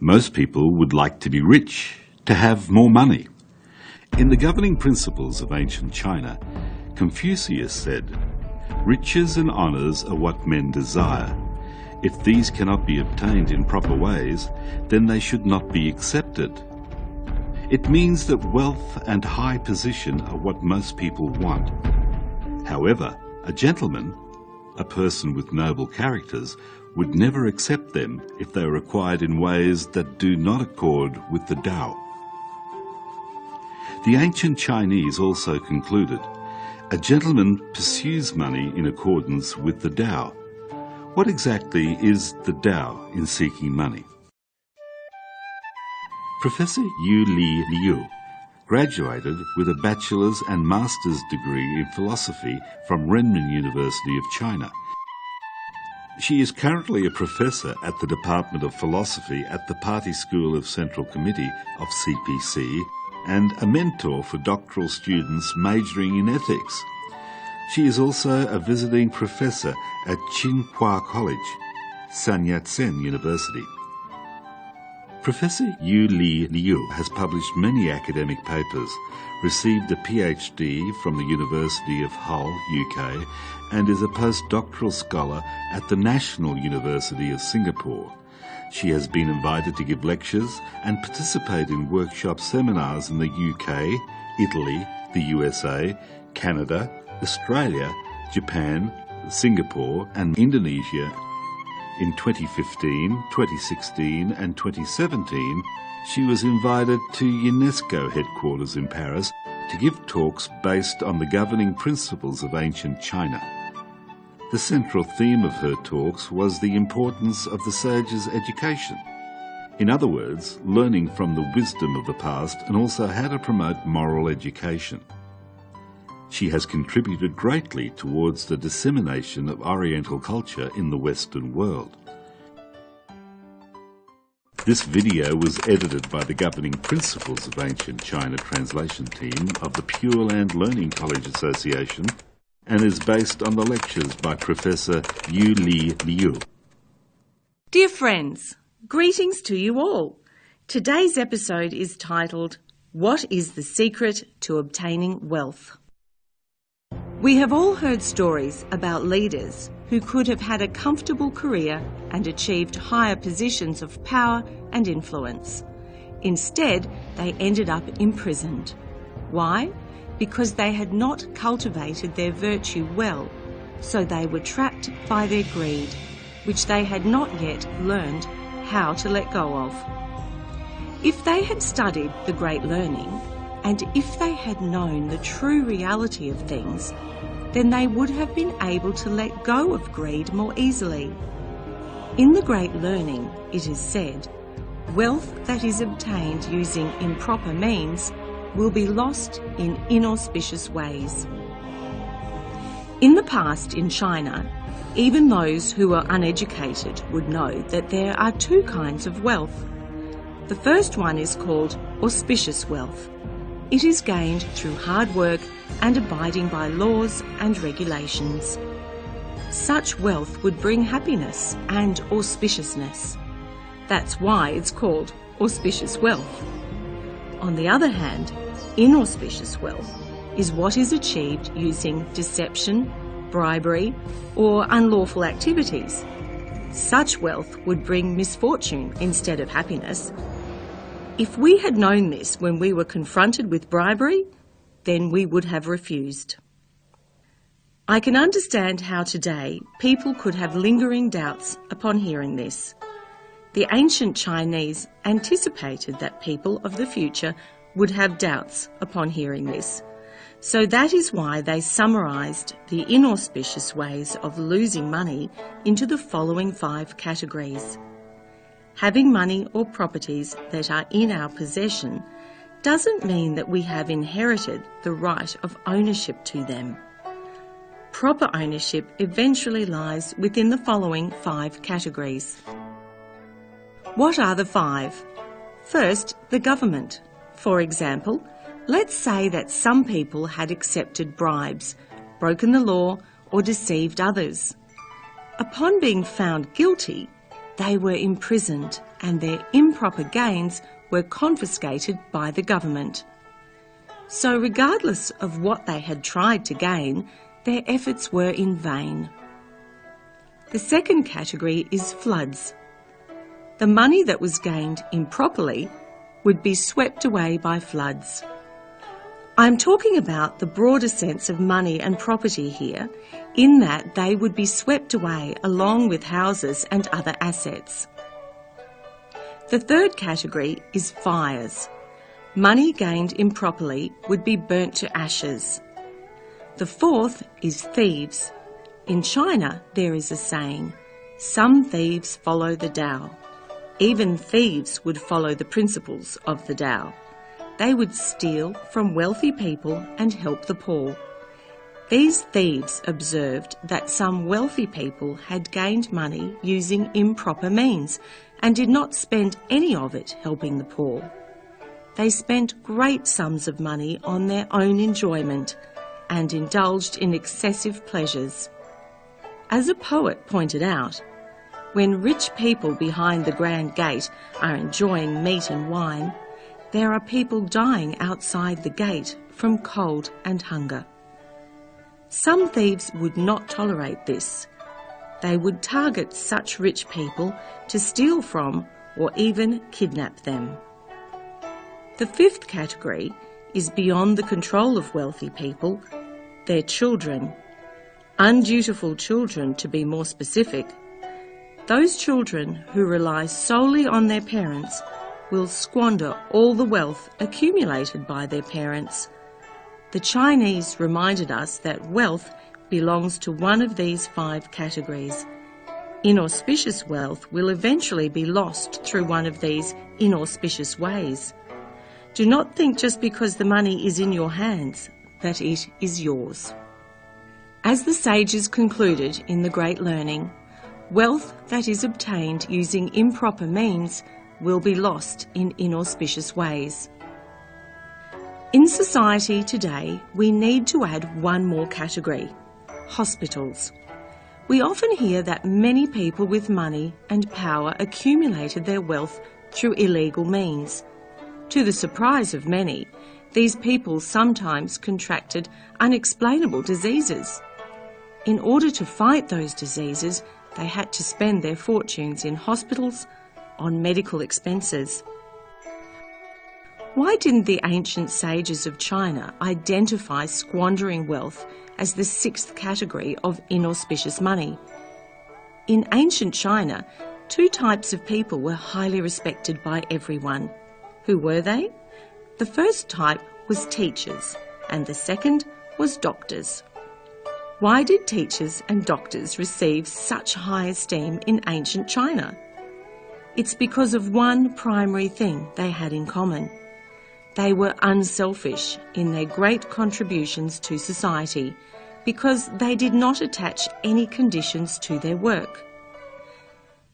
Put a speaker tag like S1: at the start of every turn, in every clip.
S1: Most people would like to be rich, to have more money. In the governing principles of ancient China, Confucius said, "Riches and honours are what men desire. If these cannot be obtained in proper ways, then they should not be accepted." It means that wealth and high position are what most people want. However, a gentleman, a person with noble characters, would never accept them if they were acquired in ways that do not accord with the Tao. The ancient Chinese also concluded, "A gentleman pursues money in accordance with the Tao." What exactly is the Tao in seeking money? Professor Yu Li Liu graduated with a bachelor's and master's degree in philosophy from Renmin University of China. She is currently a professor at the Department of Philosophy at the Party School of Central Committee of CPC and a mentor for doctoral students majoring in ethics. She is also a visiting professor at Tsinghua College, Sun Yat-sen University. Professor Yu Li Liu has published many academic papers, received a PhD from the University of Hull, UK, and is a postdoctoral scholar at the National University of Singapore. She has been invited to give lectures and participate in workshop seminars in the UK, Italy, the USA, Canada, Australia, Japan, Singapore and Indonesia. In 2015, 2016 and 2017, she was invited to UNESCO headquarters in Paris to give talks based on the governing principles of ancient China. The central theme of her talks was the importance of the sage's education. In other words, learning from the wisdom of the past and also how to promote moral education. She has contributed greatly towards the dissemination of Oriental culture in the Western world. This video was edited by the Governing Principles of Ancient China translation team of the Pure Land Learning College Association and is based on the lectures by Professor Yu Li Liu.
S2: Dear friends, greetings to you all. Today's episode is titled, "What is the Secret to Obtaining Wealth?" We have all heard stories about leaders who could have had a comfortable career and achieved higher positions of power and influence. Instead, they ended up imprisoned. Why? Because they had not cultivated their virtue well, so they were trapped by their greed, which they had not yet learned how to let go of. If they had studied the great learning, and if they had known the true reality of things, then they would have been able to let go of greed more easily. In the great learning, it is said, wealth that is obtained using improper means will be lost in inauspicious ways. In the past in China, even those who are uneducated would know that there are two kinds of wealth. The first one is called auspicious wealth. It is gained through hard work and abiding by laws and regulations. Such wealth would bring happiness and auspiciousness. That's why it's called auspicious wealth. On the other hand, inauspicious wealth is what is achieved using deception, bribery, or unlawful activities. Such wealth would bring misfortune instead of happiness. If we had known this when we were confronted with bribery, then we would have refused. I can understand how today people could have lingering doubts upon hearing this. The ancient Chinese anticipated that people of the future would have doubts upon hearing this. So that is why they summarised the inauspicious ways of losing money into the following 5 categories. Having money or properties that are in our possession doesn't mean that we have inherited the right of ownership to them. Proper ownership eventually lies within the following 5 categories. What are the 5? First, the government. For example, let's say that some people had accepted bribes, broken the law, or deceived others. Upon being found guilty, they were imprisoned and their improper gains were confiscated by the government. So regardless of what they had tried to gain, their efforts were in vain. The second category is floods. The money that was gained improperly would be swept away by floods. I'm talking about the broader sense of money and property here, in that they would be swept away along with houses and other assets. The third category is fires. Money gained improperly would be burnt to ashes. The fourth is thieves. In China, there is a saying, "Some thieves follow the Tao." Even thieves would follow the principles of the Tao. They would steal from wealthy people and help the poor. These thieves observed that some wealthy people had gained money using improper means and did not spend any of it helping the poor. They spent great sums of money on their own enjoyment and indulged in excessive pleasures. As a poet pointed out, when rich people behind the Grand Gate are enjoying meat and wine, there are people dying outside the gate from cold and hunger. Some thieves would not tolerate this. They would target such rich people to steal from or even kidnap them. The fifth category is beyond the control of wealthy people, their children. Undutiful children, to be more specific. Those children who rely solely on their parents will squander all the wealth accumulated by their parents. The Chinese reminded us that wealth belongs to one of these 5 categories. Inauspicious wealth will eventually be lost through one of these inauspicious ways. Do not think just because the money is in your hands that it is yours. As the sages concluded in the Great Learning, wealth that is obtained using improper means will be lost in inauspicious ways. In society today, we need to add one more category: hospitals. We often hear that many people with money and power accumulated their wealth through illegal means. To the surprise of many, these people sometimes contracted unexplainable diseases. In order to fight those diseases, they had to spend their fortunes in hospitals, on medical expenses. Why didn't the ancient sages of China identify squandering wealth as the 6th category of inauspicious money? In ancient China, 2 types of people were highly respected by everyone. Who were they? The first type was teachers, and the second was doctors. Why did teachers and doctors receive such high esteem in ancient China? It's because of one primary thing they had in common. They were unselfish in their great contributions to society because they did not attach any conditions to their work.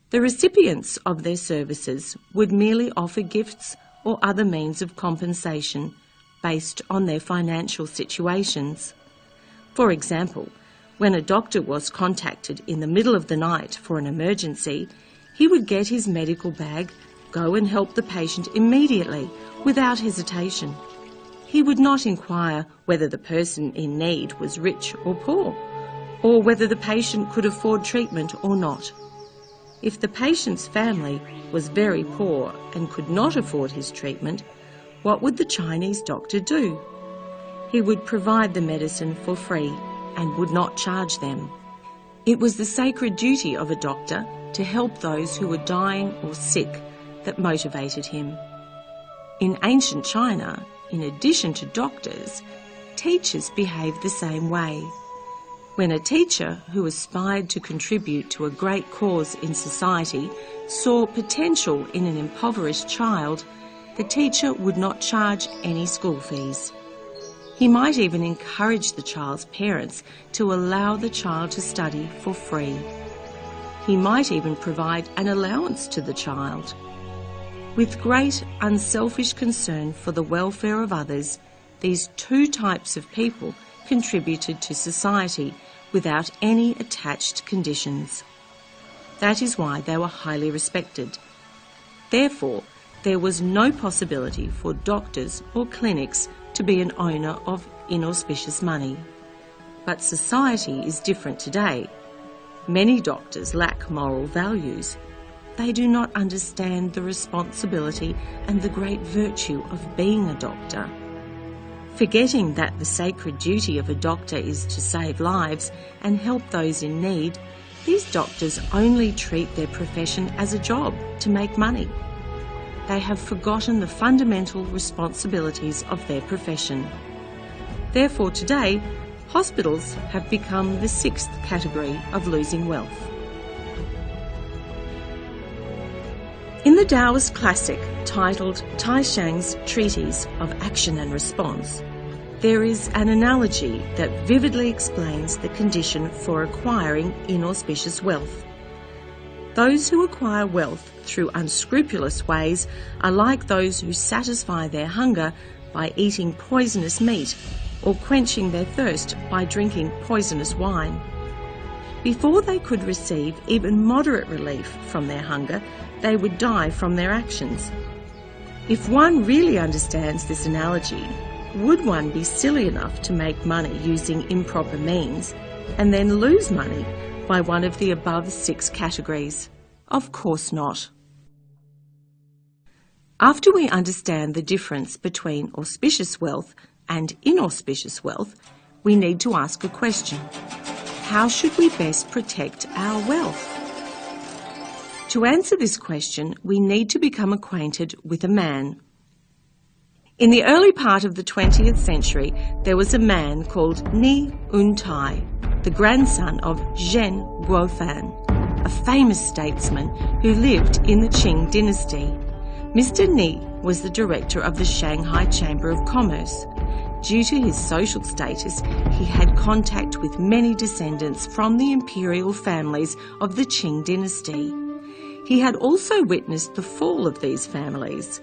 S2: The recipients of their services would merely offer gifts or other means of compensation based on their financial situations. For example, when a doctor was contacted in the middle of the night for an emergency, he would get his medical bag, go and help the patient immediately, without hesitation. He would not inquire whether the person in need was rich or poor, or whether the patient could afford treatment or not. If the patient's family was very poor and could not afford his treatment, what would the Chinese doctor do? He would provide the medicine for free and would not charge them. It was the sacred duty of a doctor to help those who were dying or sick that motivated him. In ancient China, in addition to doctors, teachers behaved the same way. When a teacher who aspired to contribute to a great cause in society saw potential in an impoverished child, the teacher would not charge any school fees. He might even encourage the child's parents to allow the child to study for free. He might even provide an allowance to the child. With great unselfish concern for the welfare of others, these 2 types of people contributed to society without any attached conditions. That is why they were highly respected. Therefore, there was no possibility for doctors or clinics to be an owner of inauspicious money. But society is different today. Many doctors lack moral values. They do not understand the responsibility and the great virtue of being a doctor. Forgetting that the sacred duty of a doctor is to save lives and help those in need, these doctors only treat their profession as a job to make money. They have forgotten the fundamental responsibilities of their profession. Therefore, today, hospitals have become the sixth category of losing wealth. In the Taoist classic titled Taishang's Treatise of Action and Response, there is an analogy that vividly explains the condition for acquiring inauspicious wealth. Those who acquire wealth through unscrupulous ways are like those who satisfy their hunger by eating poisonous meat or quenching their thirst by drinking poisonous wine. Before they could receive even moderate relief from their hunger, they would die from their actions. If one really understands this analogy, would one be silly enough to make money using improper means and then lose money by one of the above six categories? Of course not. After we understand the difference between auspicious wealth and inauspicious wealth, we need to ask a question. How should we best protect our wealth? To answer this question, we need to become acquainted with a man. In the early part of the 20th century, there was a man called Ni Yuntai, the grandson of Zheng Guofan, a famous statesman who lived in the Qing dynasty. Mr. Ni was the director of the Shanghai Chamber of Commerce. Due to his social status, he had contact with many descendants from the imperial families of the Qing dynasty. He had also witnessed the fall of these families.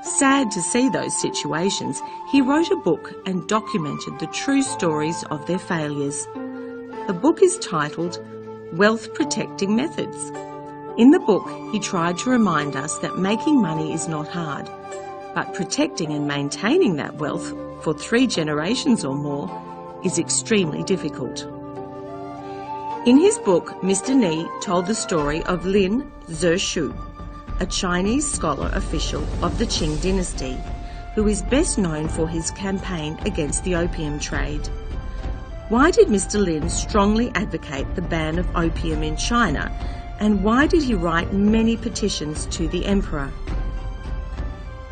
S2: Sad to see those situations, he wrote a book and documented the true stories of their failures. The book is titled Wealth Protecting Methods. In the book, he tried to remind us that making money is not hard, but protecting and maintaining that wealth for 3 generations or more is extremely difficult. In his book, Mr. Ni told the story of Lin Zexu, a Chinese scholar official of the Qing dynasty, who is best known for his campaign against the opium trade. Why did Mr. Lin strongly advocate the ban of opium in China, and why did he write many petitions to the emperor?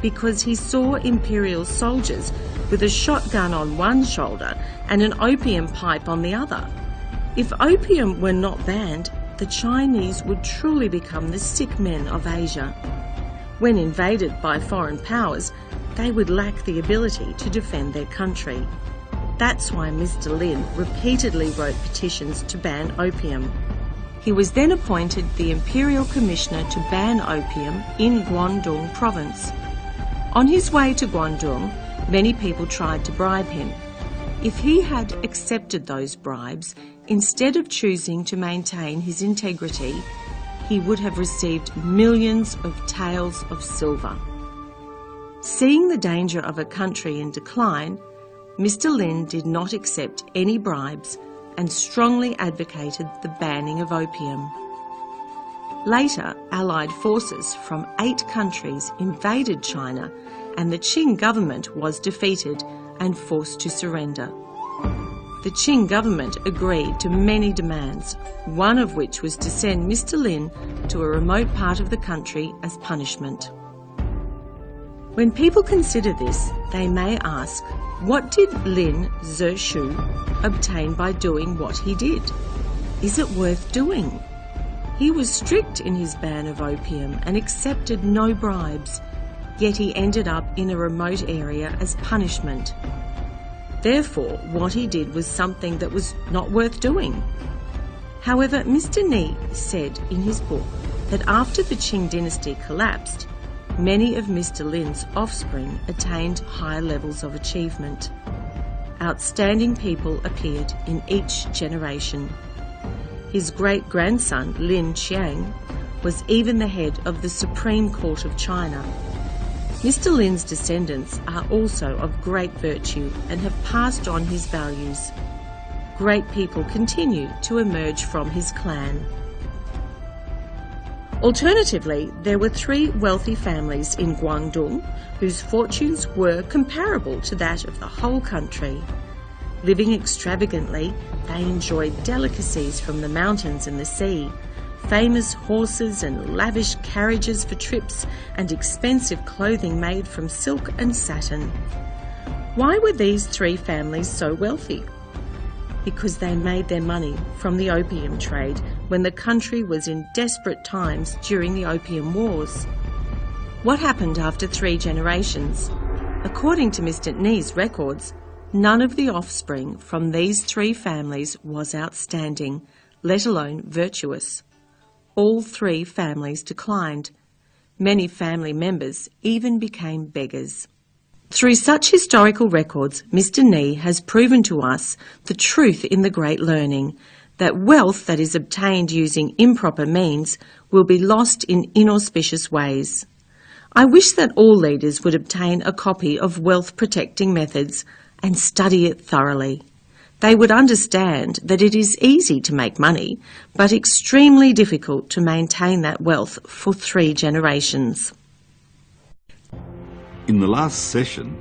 S2: Because he saw imperial soldiers with a shotgun on one shoulder and an opium pipe on the other. If opium were not banned, the Chinese would truly become the sick men of Asia. When invaded by foreign powers, they would lack the ability to defend their country. That's why Mr. Lin repeatedly wrote petitions to ban opium. He was then appointed the Imperial Commissioner to ban opium in Guangdong province. On his way to Guangdong, many people tried to bribe him. If he had accepted those bribes, instead of choosing to maintain his integrity, he would have received millions of taels of silver. Seeing the danger of a country in decline, Mr. Lin did not accept any bribes and strongly advocated the banning of opium. Later, Allied forces from 8 countries invaded China, and the Qing government was defeated and forced to surrender. The Qing government agreed to many demands, one of which was to send Mr. Lin to a remote part of the country as punishment. When people consider this, they may ask, what did Lin Zexu obtain by doing what he did? Is it worth doing? He was strict in his ban of opium and accepted no bribes, yet he ended up in a remote area as punishment. Therefore, what he did was something that was not worth doing. However, Mr. Ni said in his book that after the Qing dynasty collapsed, many of Mr. Lin's offspring attained high levels of achievement. Outstanding people appeared in each generation. His great-grandson, Lin Qiang, was even the head of the Supreme Court of China. Mr. Lin's descendants are also of great virtue and have passed on his values. Great people continue to emerge from his clan. Alternatively, there were 3 wealthy families in Guangdong whose fortunes were comparable to that of the whole country. Living extravagantly, they enjoyed delicacies from the mountains and the sea, famous horses and lavish carriages for trips, and expensive clothing made from silk and satin. Why were these 3 families so wealthy? Because they made their money from the opium trade when the country was in desperate times during the Opium Wars. What happened after 3 generations? According to Mr. Ni's records, none of the offspring from these 3 families was outstanding, let alone virtuous. All 3 families declined. Many family members even became beggars. Through such historical records, Mr. Ni has proven to us the truth in the great learning, that wealth that is obtained using improper means will be lost in inauspicious ways. I wish that all leaders would obtain a copy of Wealth Protecting Methods and study it thoroughly. They would understand that it is easy to make money, but extremely difficult to maintain that wealth for 3 generations.
S1: In the last session,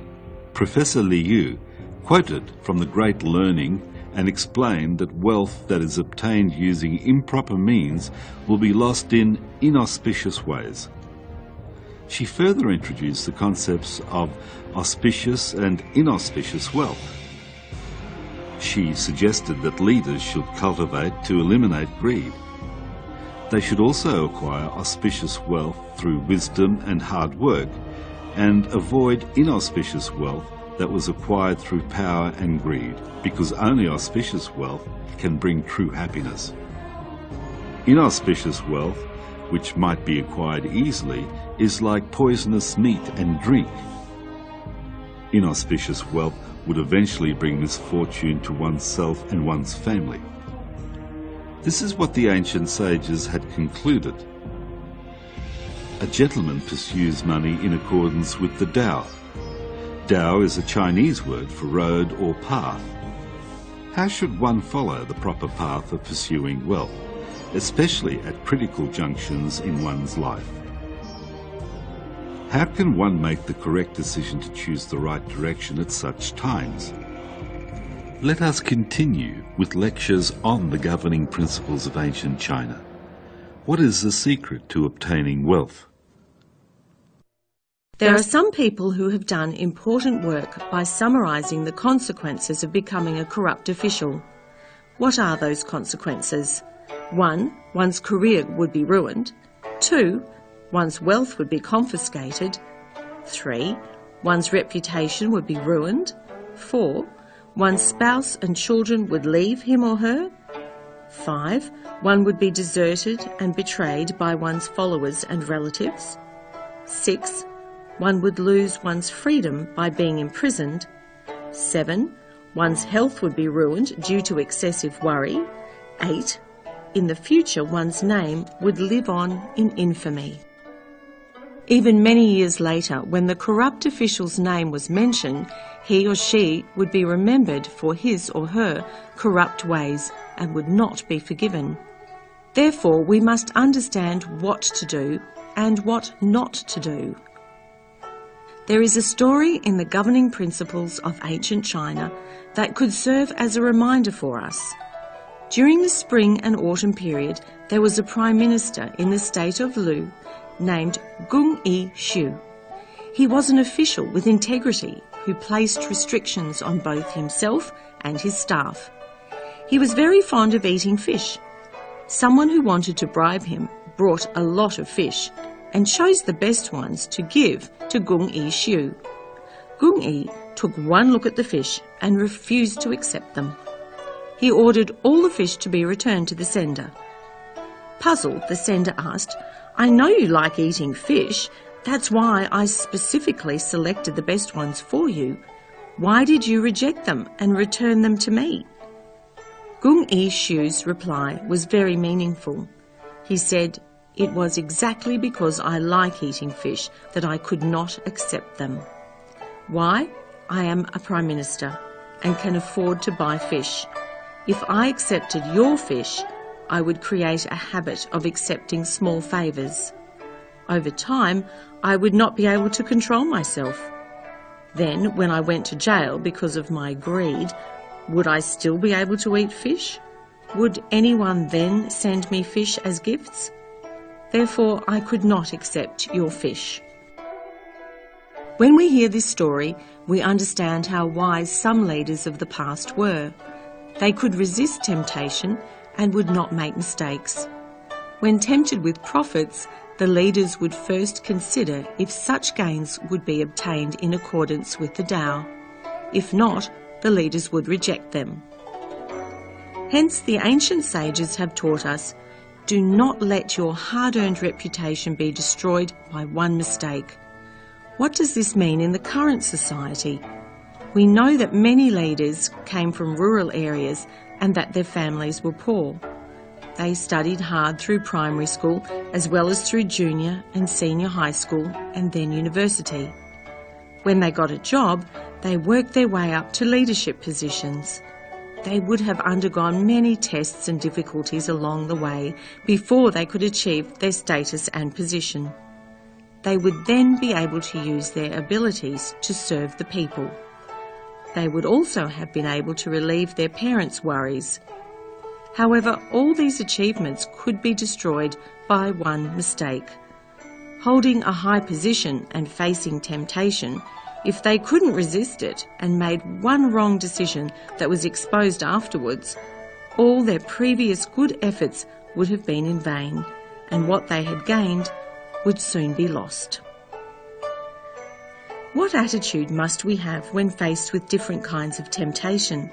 S1: Professor Liu quoted from the Great Learning and explained that wealth that is obtained using improper means will be lost in inauspicious ways. She further introduced the concepts of auspicious and inauspicious wealth. She suggested that leaders should cultivate to eliminate greed. They should also acquire auspicious wealth through wisdom and hard work, and avoid inauspicious wealth that was acquired through power and greed, because only auspicious wealth can bring true happiness. Inauspicious wealth, which might be acquired easily, is like poisonous meat and drink. Inauspicious wealth would eventually bring misfortune to oneself and one's family. This is what the ancient sages had concluded. A gentleman pursues money in accordance with the Tao. Tao is a Chinese word for road or path. How should one follow the proper path of pursuing wealth, especially at critical junctions in one's life? How can one make the correct decision to choose the right direction at such times? Let us continue with lectures on the governing principles of ancient China. What is the secret to obtaining wealth?
S2: There are some people who have done important work by summarising the consequences of becoming a corrupt official. What are those consequences? 1. One's career would be ruined. 2. One's wealth would be confiscated. 3. One's reputation would be ruined. 4. One's spouse and children would leave him or her. 5. One would be deserted and betrayed by one's followers and relatives. 6. One would lose one's freedom by being imprisoned. 7. One's health would be ruined due to excessive worry. 8. In the future, one's name would live on in infamy. Even many years later, when the corrupt official's name was mentioned, he or she would be remembered for his or her corrupt ways and would not be forgiven. Therefore, we must understand what to do and what not to do. There is a story in the governing principles of ancient China that could serve as a reminder for us. During the spring and autumn period, there was a prime minister in the state of Lu named Gung Yi Shu. He was an official with integrity who placed restrictions on both himself and his staff. He was very fond of eating fish. Someone who wanted to bribe him brought a lot of fish and chose the best ones to give to Gung Yi Shu. Gung Yi took one look at the fish and refused to accept them. He ordered all the fish to be returned to the sender. Puzzled, the sender asked, "I know you like eating fish. That's why I specifically selected the best ones for you. Why did you reject them and return them to me?" Gung Yi-shu's reply was very meaningful. He said, "It was exactly because I like eating fish that I could not accept them. Why? I am a Prime Minister and can afford to buy fish. If I accepted your fish, I would create a habit of accepting small favours. Over time, I would not be able to control myself. Then, when I went to jail because of my greed, would I still be able to eat fish? Would anyone then send me fish as gifts? Therefore, I could not accept your fish." When we hear this story, we understand how wise some leaders of the past were. They could resist temptation and would not make mistakes. When tempted with profits, the leaders would first consider if such gains would be obtained in accordance with the Tao. If not, the leaders would reject them. Hence, the ancient sages have taught us, do not let your hard-earned reputation be destroyed by one mistake. What does this mean in the current society? We know that many leaders came from rural areas and that their families were poor. They studied hard through primary school as well as through junior and senior high school and then university. When they got a job, they worked their way up to leadership positions. They would have undergone many tests and difficulties along the way before they could achieve their status and position. They would then be able to use their abilities to serve the people. They would also have been able to relieve their parents' worries. However, all these achievements could be destroyed by one mistake. Holding a high position and facing temptation, if they couldn't resist it and made one wrong decision that was exposed afterwards, all their previous good efforts would have been in vain, and what they had gained would soon be lost. What attitude must we have when faced with different kinds of temptation?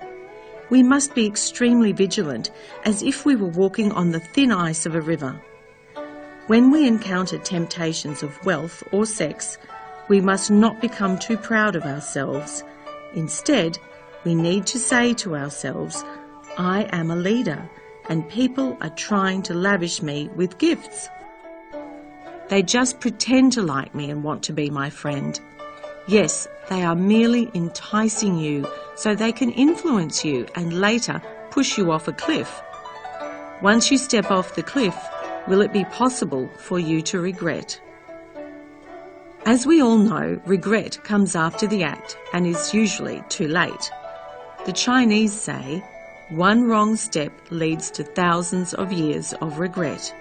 S2: We must be extremely vigilant, as if we were walking on the thin ice of a river. When we encounter temptations of wealth or sex, we must not become too proud of ourselves. Instead, we need to say to ourselves, I am a leader, and people are trying to lavish me with gifts. They just pretend to like me and want to be my friend. Yes, they are merely enticing you so they can influence you and later push you off a cliff. Once you step off the cliff, will it be possible for you to regret? As we all know, regret comes after the act and is usually too late. The Chinese say, one wrong step leads to thousands of years of regret.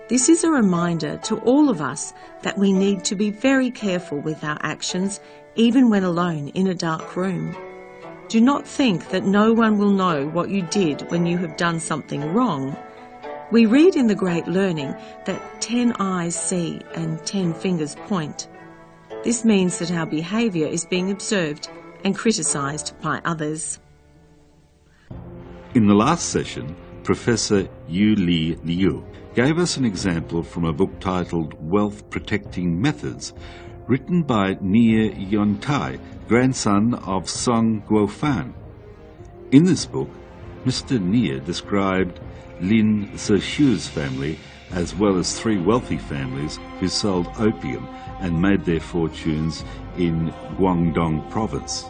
S2: This is a reminder to all of us that we need to be very careful with our actions, even when alone in a dark room. Do not think that no one will know what you did when you have done something wrong. We read in the Great Learning that 10 eyes see and 10 fingers point. This means that our behaviour is being observed and criticised by others.
S1: In the last session, Professor Yu Li Liu gave us an example from a book titled Wealth Protecting Methods, written by Nie Yontai, grandson of Song Guofan. In this book, Mr. Nie described Lin Zexu's family, as well as 3 wealthy families who sold opium and made their fortunes in Guangdong province.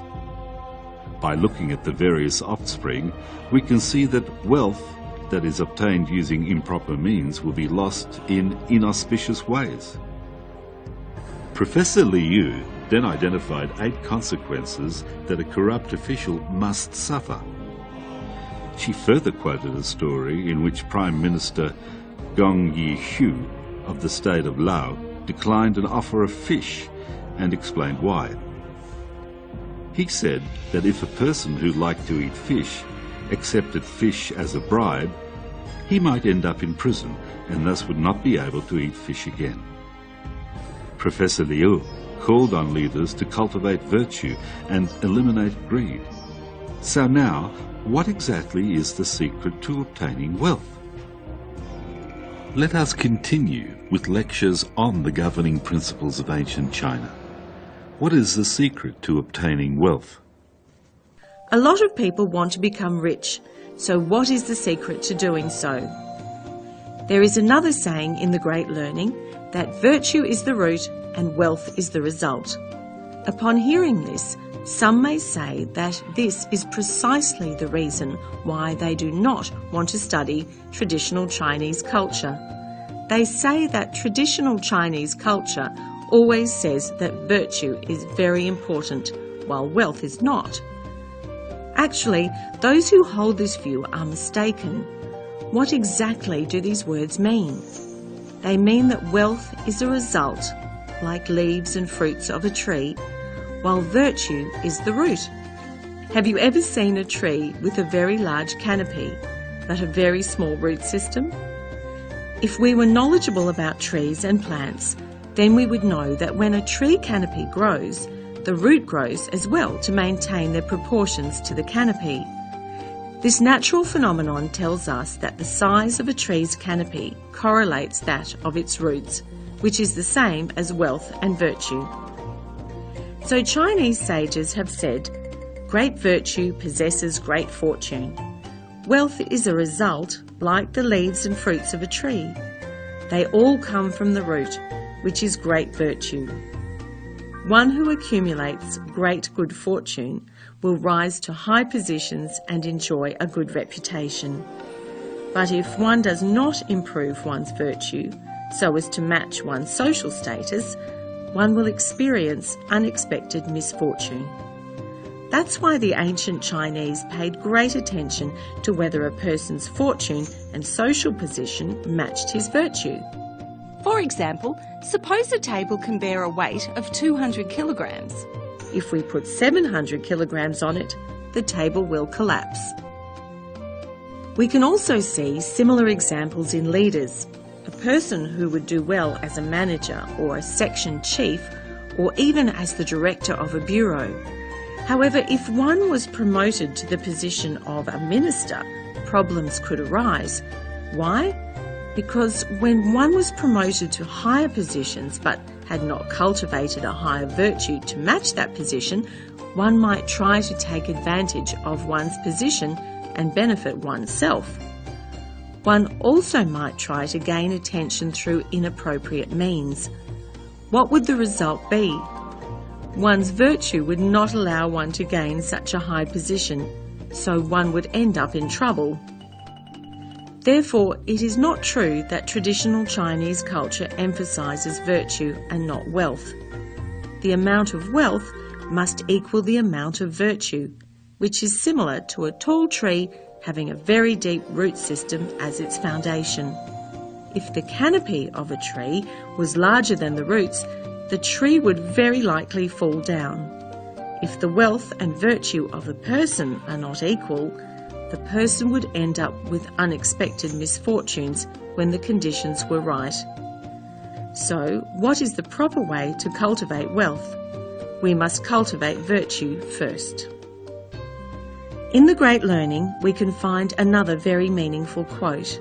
S1: By looking at the various offspring, we can see that wealth that is obtained using improper means will be lost in inauspicious ways. Professor Liu then identified 8 consequences that a corrupt official must suffer. She further quoted a story in which Prime Minister Gong Yi-shu of the state of Lao declined an offer of fish and explained why. He said that if a person who liked to eat fish accepted fish as a bribe, he might end up in prison and thus would not be able to eat fish again. Professor Liu called on leaders to cultivate virtue and eliminate greed. So now, what exactly is the secret to obtaining wealth? Let us continue with lectures on the governing principles of ancient China. What is the secret to obtaining wealth?
S2: A lot of people want to become rich. So what is the secret to doing so? There is another saying in the Great Learning that virtue is the root and wealth is the result. Upon hearing this, some may say that this is precisely the reason why they do not want to study traditional Chinese culture. They say that traditional Chinese culture always says that virtue is very important, while wealth is not. Actually, those who hold this view are mistaken. What exactly do these words mean? They mean that wealth is a result, like leaves and fruits of a tree, while virtue is the root. Have you ever seen a tree with a very large canopy, but a very small root system? If we were knowledgeable about trees and plants, then we would know that when a tree canopy grows, the root grows as well to maintain their proportions to the canopy. This natural phenomenon tells us that the size of a tree's canopy correlates that of its roots, which is the same as wealth and virtue. So Chinese sages have said, "Great virtue possesses great fortune." Wealth is a result, like the leaves and fruits of a tree. They all come from the root, which is great virtue. One who accumulates great good fortune will rise to high positions and enjoy a good reputation. But if one does not improve one's virtue so as to match one's social status, one will experience unexpected misfortune. That's why the ancient Chinese paid great attention to whether a person's fortune and social position matched his virtue. For example, suppose a table can bear a weight of 200 kilograms. If we put 700 kilograms on it, the table will collapse. We can also see similar examples in leaders. A person who would do well as a manager or a section chief, or even as the director of a bureau. However, if one was promoted to the position of a minister, problems could arise. Why? Because when one was promoted to higher positions but had not cultivated a higher virtue to match that position, one might try to take advantage of one's position and benefit oneself. One also might try to gain attention through inappropriate means. What would the result be? One's virtue would not allow one to gain such a high position, so one would end up in trouble. Therefore, it is not true that traditional Chinese culture emphasizes virtue and not wealth. The amount of wealth must equal the amount of virtue, which is similar to a tall tree having a very deep root system as its foundation. If the canopy of a tree was larger than the roots, the tree would very likely fall down. If the wealth and virtue of a person are not equal, the person would end up with unexpected misfortunes when the conditions were right. So, what is the proper way to cultivate wealth? We must cultivate virtue first. In the Great Learning, we can find another very meaningful quote.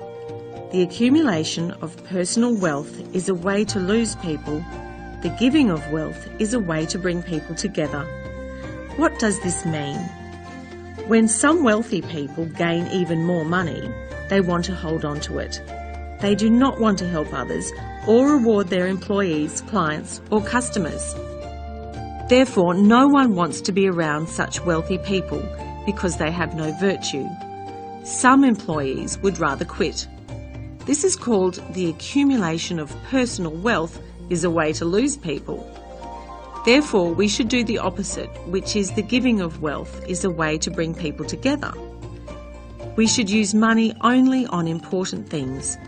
S2: The accumulation of personal wealth is a way to lose people. The giving of wealth is a way to bring people together. What does this mean? When some wealthy people gain even more money, they want to hold on to it. They do not want to help others or reward their employees, clients, or customers. Therefore, no one wants to be around such wealthy people because they have no virtue. Some employees would rather quit. This is called the accumulation of personal wealth is a way to lose people. Therefore, we should do the opposite, which is the giving of wealth is a way to bring people together. We should use money only on important things,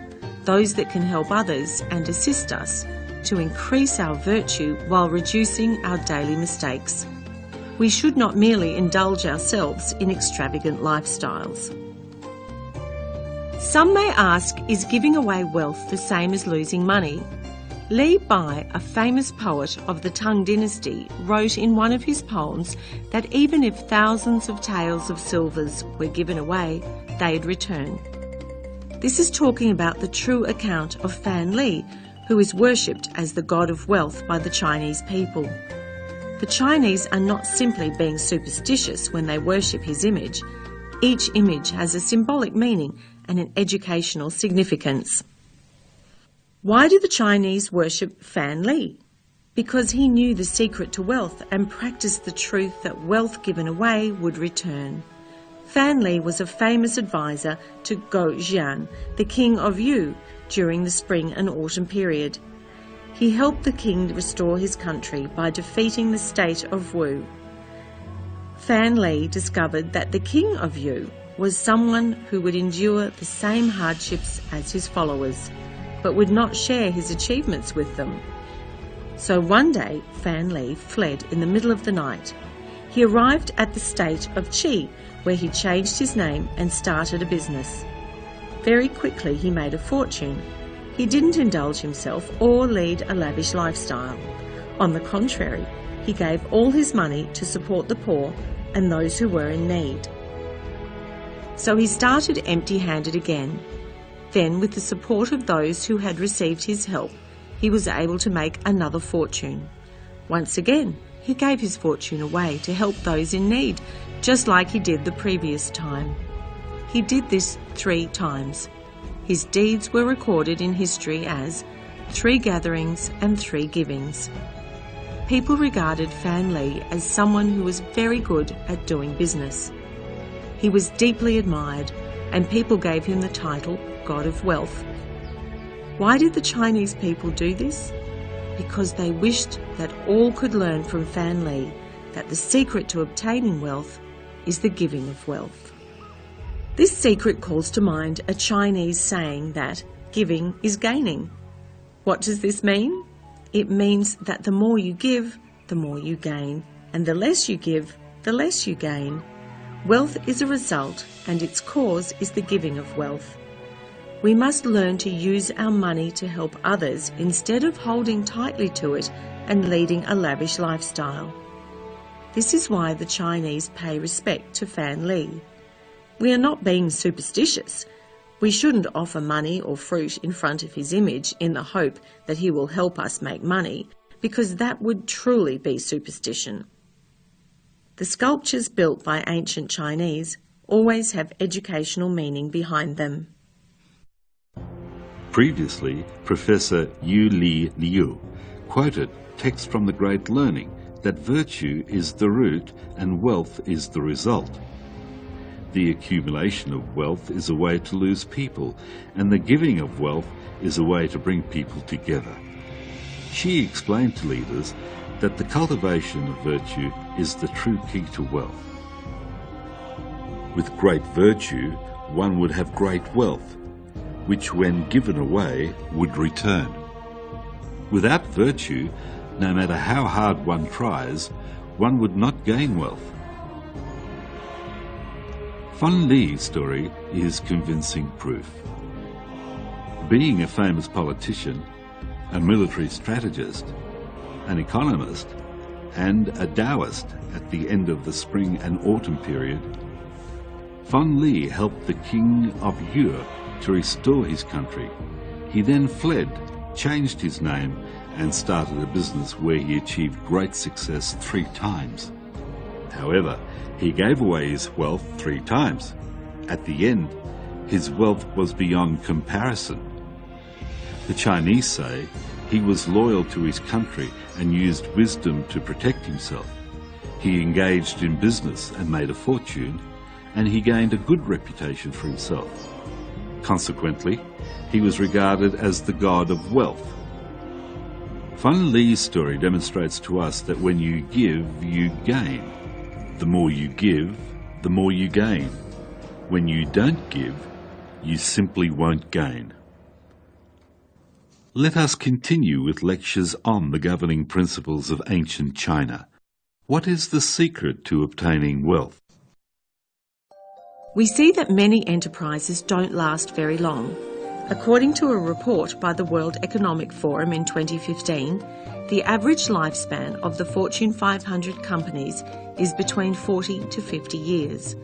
S2: those that can help others and assist us to increase our virtue while reducing our daily mistakes. We should not merely indulge ourselves in extravagant lifestyles. Some may ask, is giving away wealth the same as losing money? Li Bai, a famous poet of the Tang dynasty, wrote in one of his poems that even if thousands of taels of silvers were given away, they'd return. This is talking about the true account of Fan Li, who is worshipped as the god of wealth by the Chinese people. The Chinese are not simply being superstitious when they worship his image. Each image has a symbolic meaning and an educational significance. Why do the Chinese worship Fan Li? Because he knew the secret to wealth and practiced the truth that wealth given away would return. Fan Li was a famous advisor to Go Xian, the king of Yu, during the spring and autumn period. He helped the king restore his country by defeating the state of Wu. Fan Li discovered that the king of Yu was someone who would endure the same hardships as his followers, but would not share his achievements with them. So one day, Fan Li fled in the middle of the night. He arrived at the state of Qi, where he changed his name and started a business. Very quickly he made a fortune. He didn't indulge himself or lead a lavish lifestyle. On the contrary, he gave all his money to support the poor and those who were in need. So he started empty-handed again. Then, with the support of those who had received his help, he was able to make another fortune. Once again, he gave his fortune away to help those in need, just like he did the previous time. He did this 3 times. His deeds were recorded in history as 3 gatherings and 3 givings. People regarded Fan Li as someone who was very good at doing business. He was deeply admired, and people gave him the title God of Wealth. Why did the Chinese people do this? Because they wished that all could learn from Fan Li that the secret to obtaining wealth is the giving of wealth. This secret calls to mind a Chinese saying that giving is gaining. What does this mean? It means that the more you give, the more you gain, and the less you give, the less you gain. Wealth is a result, and its cause is the giving of wealth. We must learn to use our money to help others instead of holding tightly to it and leading a lavish lifestyle. This is why the Chinese pay respect to Fan Li. We are not being superstitious. We shouldn't offer money or fruit in front of his image in the hope that he will help us make money, because that would truly be superstition. The sculptures built by ancient Chinese always have educational meaning behind them.
S1: Previously, Professor Yu Li Liu quoted text from the Great Learning that virtue is the root and wealth is the result. The accumulation of wealth is a way to lose people, and the giving of wealth is a way to bring people together. She explained to leaders that the cultivation of virtue is the true key to wealth. With great virtue, one would have great wealth, which when given away would return. Without virtue, no matter how hard one tries, one would not gain wealth. Fan Li's story is convincing proof. Being a famous politician, a military strategist, an economist, and a Taoist at the end of the spring and autumn period, Fan Li helped the king of Yu to restore his country. He then fled, changed his name, and started a business where he achieved great success 3 times. However, he gave away his wealth 3 times. At the end, his wealth was beyond comparison. The Chinese say he was loyal to his country and used wisdom to protect himself. He engaged in business and made a fortune, and he gained a good reputation for himself. Consequently, he was regarded as the god of wealth. Fan Li's story demonstrates to us that when you give, you gain. The more you give, the more you gain. When you don't give, you simply won't gain. Let us continue with lectures on the governing principles of ancient China. What is the secret to obtaining wealth?
S2: We see that many enterprises don't last very long. According to a report by the World Economic Forum in 2015, the average lifespan of the Fortune 500 companies is between 40 to 50 years.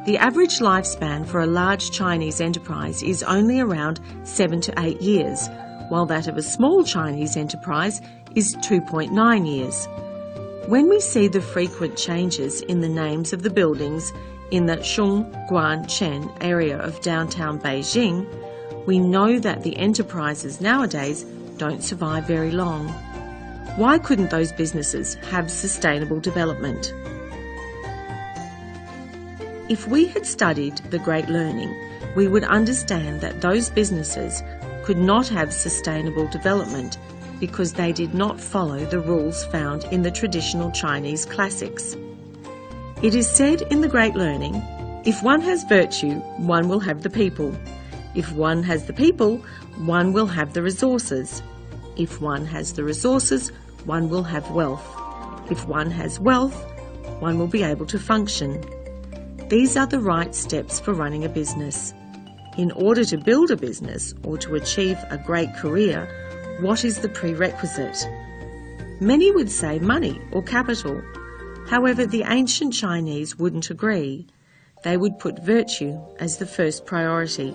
S2: The average lifespan for a large Chinese enterprise is only around 7 to 8 years, while that of a small Chinese enterprise is 2.9 years. When we see the frequent changes in the names of the buildings, in the Shunguan-Chen area of downtown Beijing, we know that the enterprises nowadays don't survive very long. Why couldn't those businesses have sustainable development? If we had studied the Great Learning, we would understand that those businesses could not have sustainable development because they did not follow the rules found in the traditional Chinese classics. It is said in the Great Learning, if one has virtue, one will have the people. If one has the people, one will have the resources. If one has the resources, one will have wealth. If one has wealth, one will be able to function. These are the right steps for running a business. In order to build a business or to achieve a great career, what is the prerequisite? Many would say money or capital. However, the ancient Chinese wouldn't agree. They would put virtue as the first priority.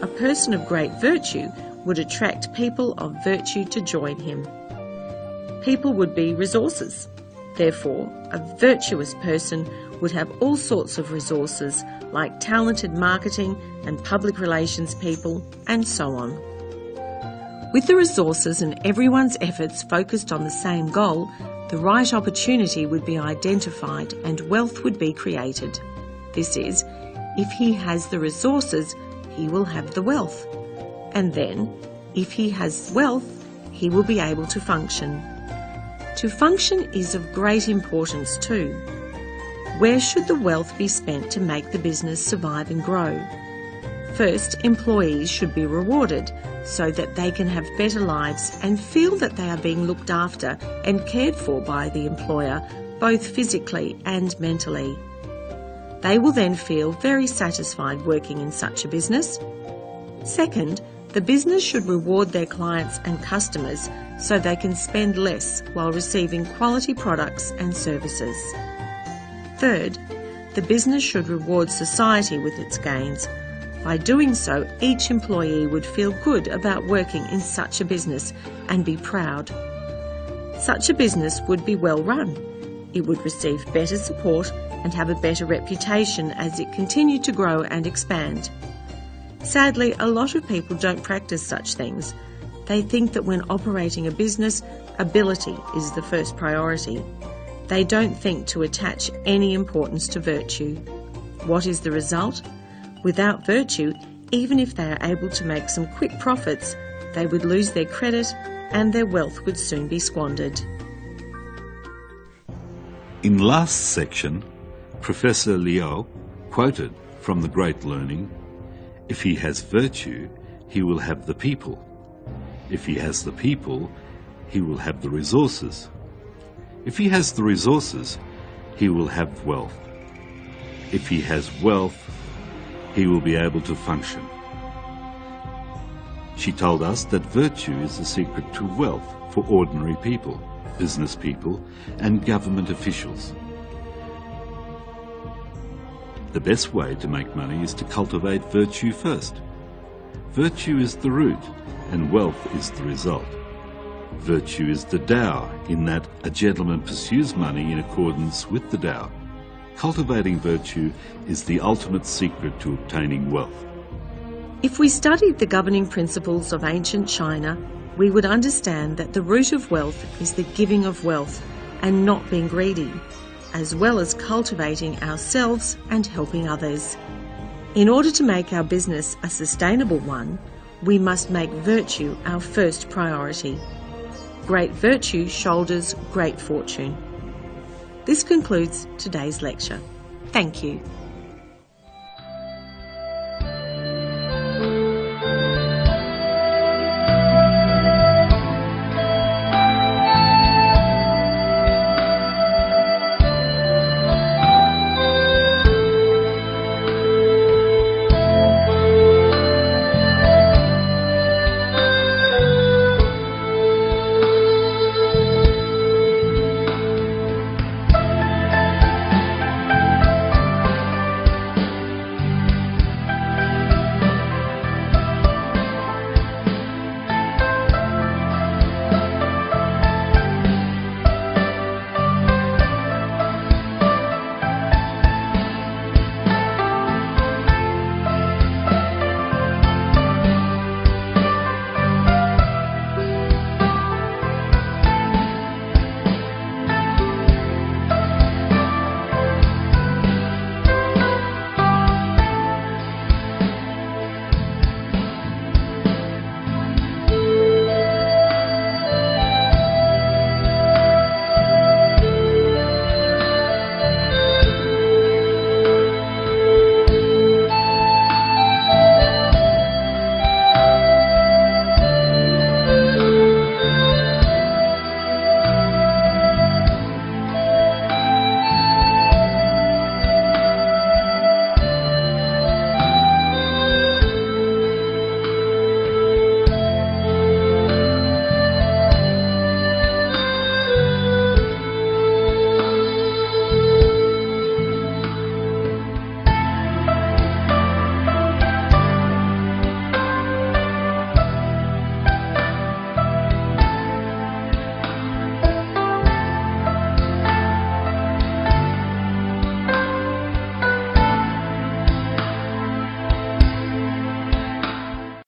S2: A person of great virtue would attract people of virtue to join him. People would be resources. Therefore, a virtuous person would have all sorts of resources like talented marketing and public relations people and so on. With the resources and everyone's efforts focused on the same goal, the right opportunity would be identified and wealth would be created. This is, if he has the resources, he will have the wealth. And then, if he has wealth, he will be able to function. To function is of great importance too. Where should the wealth be spent to make the business survive and grow? First, employees should be rewarded so that they can have better lives and feel that they are being looked after and cared for by the employer, both physically and mentally. They will then feel very satisfied working in such a business. Second, the business should reward their clients and customers so they can spend less while receiving quality products and services. Third, the business should reward society with its gains. By doing so, each employee would feel good about working in such a business and be proud. Such a business would be well run. It would receive better support and have a better reputation as it continued to grow and expand. Sadly, a lot of people don't practice such things. They think that when operating a business, ability is the first priority. They don't think to attach any importance to virtue. What is the result? Without virtue, even if they are able to make some quick profits, they would lose their credit and their wealth would soon be squandered.
S1: In last section, Professor Liao quoted from the Great Learning, "If he has virtue, he will have the people. If he has the people, he will have the resources. If he has the resources, he will have wealth. If he has wealth, he will be able to function." She told us that virtue is the secret to wealth for ordinary people, business people, and government officials. The best way to make money is to cultivate virtue first. Virtue is the root, and wealth is the result. Virtue is the Tao, in that a gentleman pursues money in accordance with the Tao. Cultivating virtue is the ultimate secret to obtaining wealth.
S2: If we studied the governing principles of ancient China, we would understand that the root of wealth is the giving of wealth and not being greedy, as well as cultivating ourselves and helping others. In order to make our business a sustainable one, we must make virtue our first priority. Great virtue shoulders great fortune. This concludes today's lecture. Thank you.